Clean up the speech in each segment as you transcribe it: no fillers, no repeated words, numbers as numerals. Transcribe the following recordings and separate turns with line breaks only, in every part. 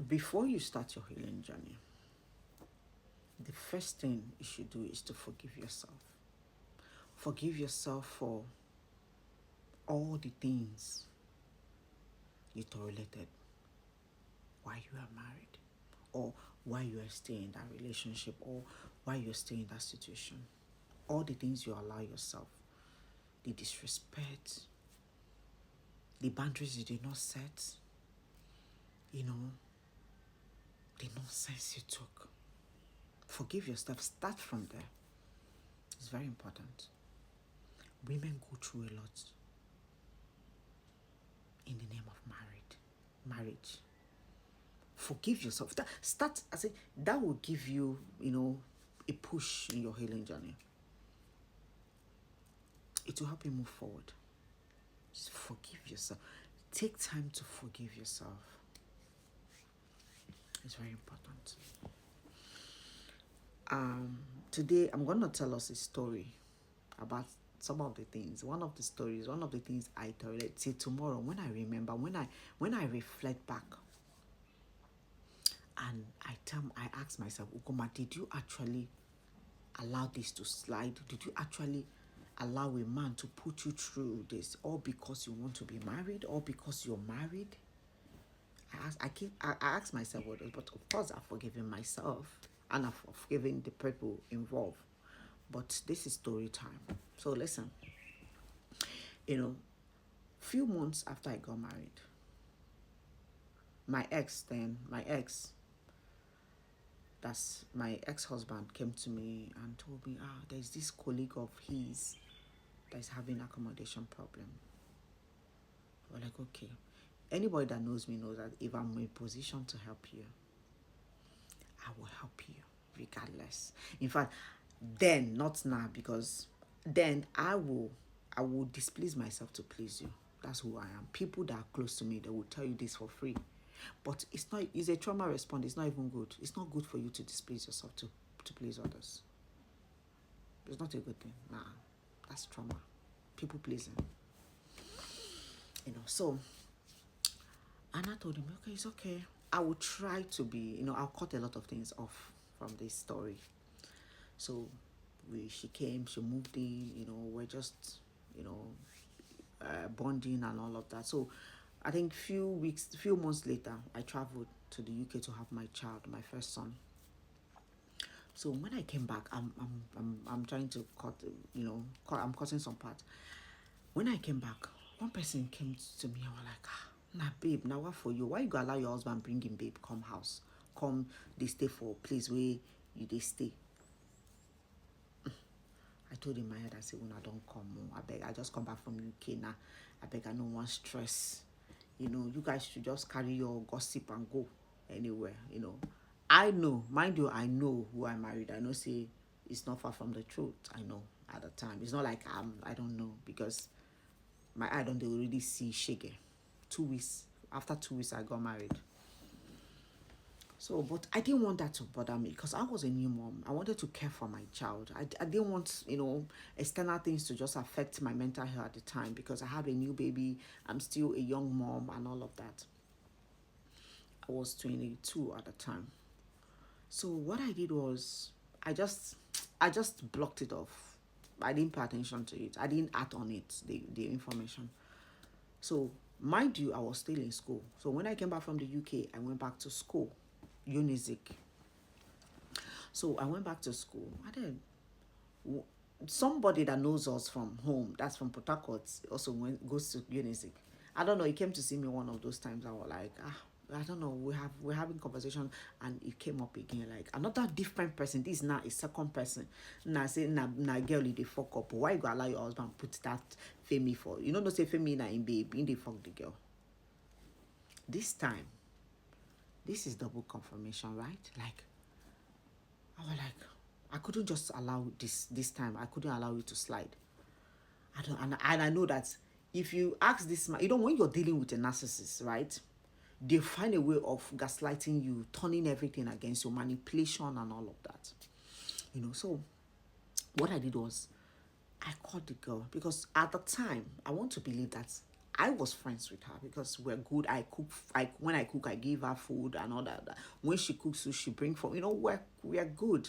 Before you start your healing journey, the first thing you should do is to forgive yourself. Forgive yourself for all the things you tolerated while you are married, or while you are staying in that relationship, or while you're staying in that situation. All the things you allow yourself, the disrespect, the boundaries you did not set, the nonsense you took. Forgive yourself. Start from there. It's very important. Women go through a lot in the name of marriage. Forgive yourself. That will give you, a push in your healing journey. It will help you move forward. Just forgive yourself. Take time to forgive yourself. It's very important. Today I'm going to tell us a story about some of the things. One of the things I tolerate till tomorrow, when I remember, when I reflect back, and I ask myself, Ugoma, did you actually allow this to slide? Did you actually allow a man to put you through this, all because you want to be married, or because you're married? I ask myself what, but of course I've forgiven myself and I've forgiven the people involved. But this is story time. So listen, few months after I got married, my ex, that's my ex-husband, came to me and told me, there's this colleague of his that's having accommodation problem. We're like, okay. Anybody that knows me knows that if I'm in a position to help you, I will help you regardless. In fact, then, not now, because then I will displease myself to please you. That's who I am. People that are close to me, they will tell you this for free. But it's a trauma response. It's not even good. It's not good for you to displease yourself to please others. It's not a good thing. Nah, that's trauma. People pleasing. So, and I told him, okay, it's okay. I will try to be, I'll cut a lot of things off from this story. So she came, she moved in, we're just, bonding and all of that. So I think few months later, I traveled to the UK to have my child, my first son. So when I came back, I'm trying to cut, I'm cutting some part. When I came back, one person came to me and was like, nah, babe, now what for you? Why you go allow your husband bring him, babe, come house? Come, they stay for a place where they stay. I told him my head, I said, when I don't come, I beg, I just come back from UK now. I beg, I don't want stress. You guys should just carry your gossip and go anywhere, I know, mind you, I know who I married. I know, say, it's not far from the truth. I know at the time. It's not like I don't know, because my eye don't already see shege. 2 weeks, after 2 weeks, I got married. So, but I didn't want that to bother me, because I was a new mom. I wanted to care for my child. I didn't want, external things to just affect my mental health at the time, because I have a new baby. I'm still a young mom and all of that. I was 22 at the time. So what I did was, I just blocked it off. I didn't pay attention to it. I didn't act on it, the information. So mind you, I was still in school. So when I came back from the UK, I went back to school, Unizik. So I went back to school. And then somebody that knows us from home, that's from Port Harcourt, also goes to Unizik. I don't know, he came to see me one of those times. I was like, I don't know, we're having conversation, and it came up again, like another different person. This is now a second person. Now I say, nah, girl, they fuck up. Why you go allow your husband put that Femi for? No say Femi na in babe, in they fuck the girl. This time, this is double confirmation, right? Like, I was like, I couldn't just allow this time. I couldn't allow it to slide. And I know that if you ask this man, when you're dealing with a narcissist, right? They find a way of gaslighting you, turning everything against you, manipulation and all of that. So what I did was, I called the girl, because at the time, I want to believe that I was friends with her because we're good. I cook. When I cook, I give her food and all that. When she cooks, so she bring for, we're good.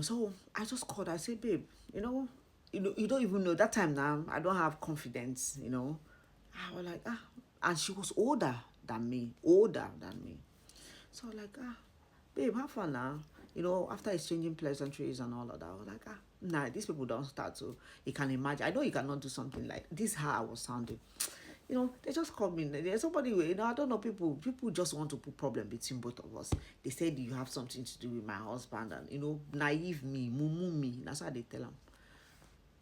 So I just called her. I said, babe, you don't even know that time now. I don't have confidence. I was like, and she was older than me. So I was like, babe, have fun now. After exchanging pleasantries and all of that, I was like, nah, these people don't start to. You can imagine. I know you cannot do something like this. How I was sounding. They just called me. There's somebody, I don't know, people just want to put problem between both of us. They said you have something to do with my husband, and naive me, mumu me. That's how they tell them.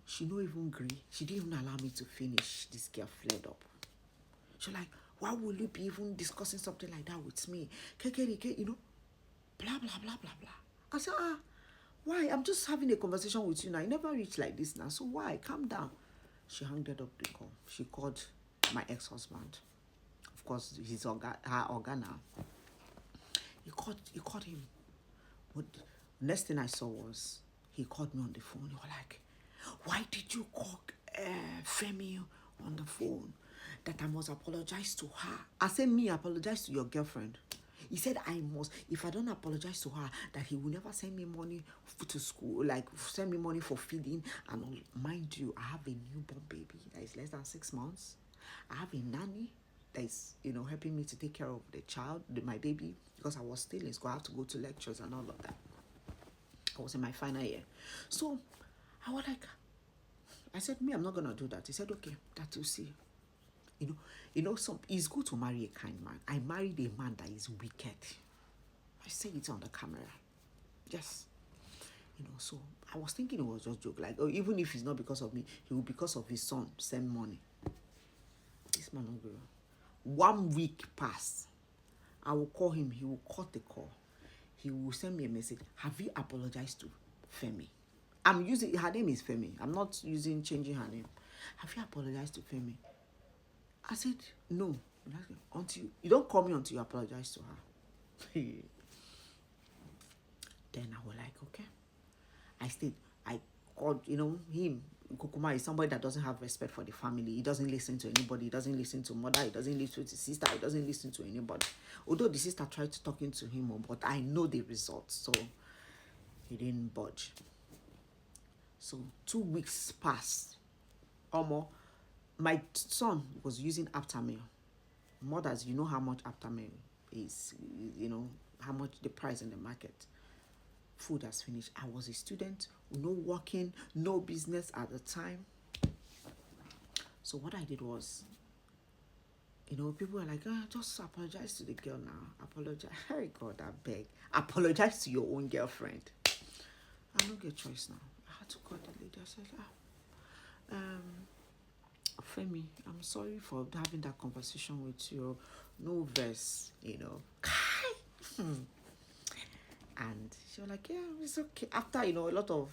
She no even agree. She didn't even allow me to finish. This girl flared up. She's like, why will you be even discussing something like that with me? Blah, blah, blah, blah, blah. I said, why? I'm just having a conversation with you now. You never reach like this now. So why? Calm down. She hung up the call. She called my ex-husband. Of course, her organ now. He called him. What next thing I saw was he called me on the phone. He was like, why did you call Femi on the phone? That I must apologize to her. I said, me apologize to your girlfriend. He said I must, if I don't apologize to her, that he will never send me money to school, like send me money for feeding. And all. Mind you, I have a newborn baby that is less than 6 months. I have a nanny that is, helping me to take care of the child, my baby, because I was still in school. I have to go to lectures and all of that. I was in my final year. So I was like, I said, me, I'm not going to do that. He said, okay, that you see. It's good to marry a kind man. I married a man that is wicked. I say it on the camera. Yes. So I was thinking it was just joke. Like, even if it's not because of me, he will because of his son send money. This man will go. 1 week passed. I will call him. He will cut the call. He will send me a message. Have you apologized to Femi? I'm using, her name is Femi. I'm not changing her name. Have you apologized to Femi? I said, no. Until you don't call me until you apologize to her. Then I was like, okay. I called, him. Kukuma is somebody that doesn't have respect for the family. He doesn't listen to anybody. He doesn't listen to mother. He doesn't listen to his sister. He doesn't listen to anybody. Although the sister tried to talking to him, but I know the results. So he didn't budge. So 2 weeks passed. Almost. My son was using Aptamil. Mothers, you know how much Aptamil is, how much the price in the market. Food has finished. I was a student, no working, no business at the time. So what I did was, people were like, just apologize to the girl now. Apologize. Hey God, I beg. Apologize to your own girlfriend. I don't get choice now. I had to call the lady. I said, Femi, I'm sorry for having that conversation with you. No verse, And she was like, yeah, it's okay. After, a lot of,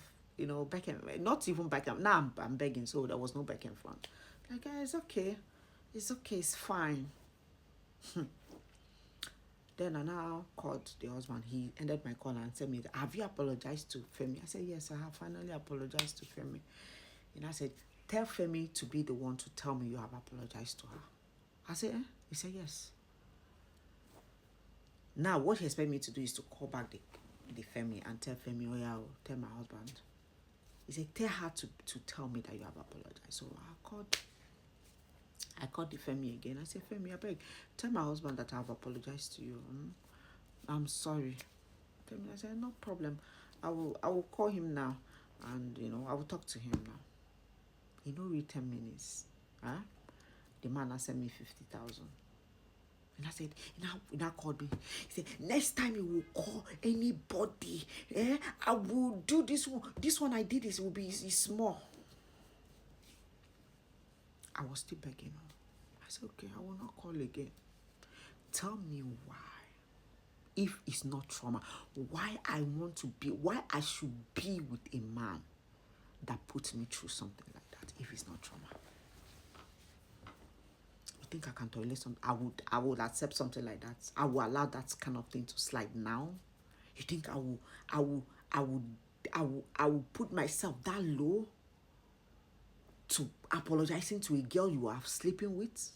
back and, not even back and, now I'm begging, so there was no back and front. Like, yeah, it's okay. It's okay, it's fine. Then I now called the husband. He ended my call and said me, have you apologized to Femi? I said, yes, I have finally apologized to Femi. And I said, tell Femi to be the one to tell me you have apologized to her. I said, He said, yes. Now, what he expects me to do is to call back the Femi and tell Femi, oh yeah, tell my husband. He said, tell her to tell me that you have apologized. So I called the Femi again. I said, Femi, I beg, tell my husband that I have apologized to you. I'm sorry. Femi, I said, no problem. I will call him now, and I will talk to him now. Read 10 minutes. The man has sent me 50,000. And I said, he now called me. He said, next time you will call anybody, I will do this one. This one I did is small. I was still begging him. I said, okay, I will not call again. Tell me why. If it's not trauma, why I should be with a man that puts me through something like that if it's not trauma. You think I can tolerate something? I would accept something like that. I will allow that kind of thing to slide now. You think I will put myself that low? to apologizing to a girl you are sleeping with?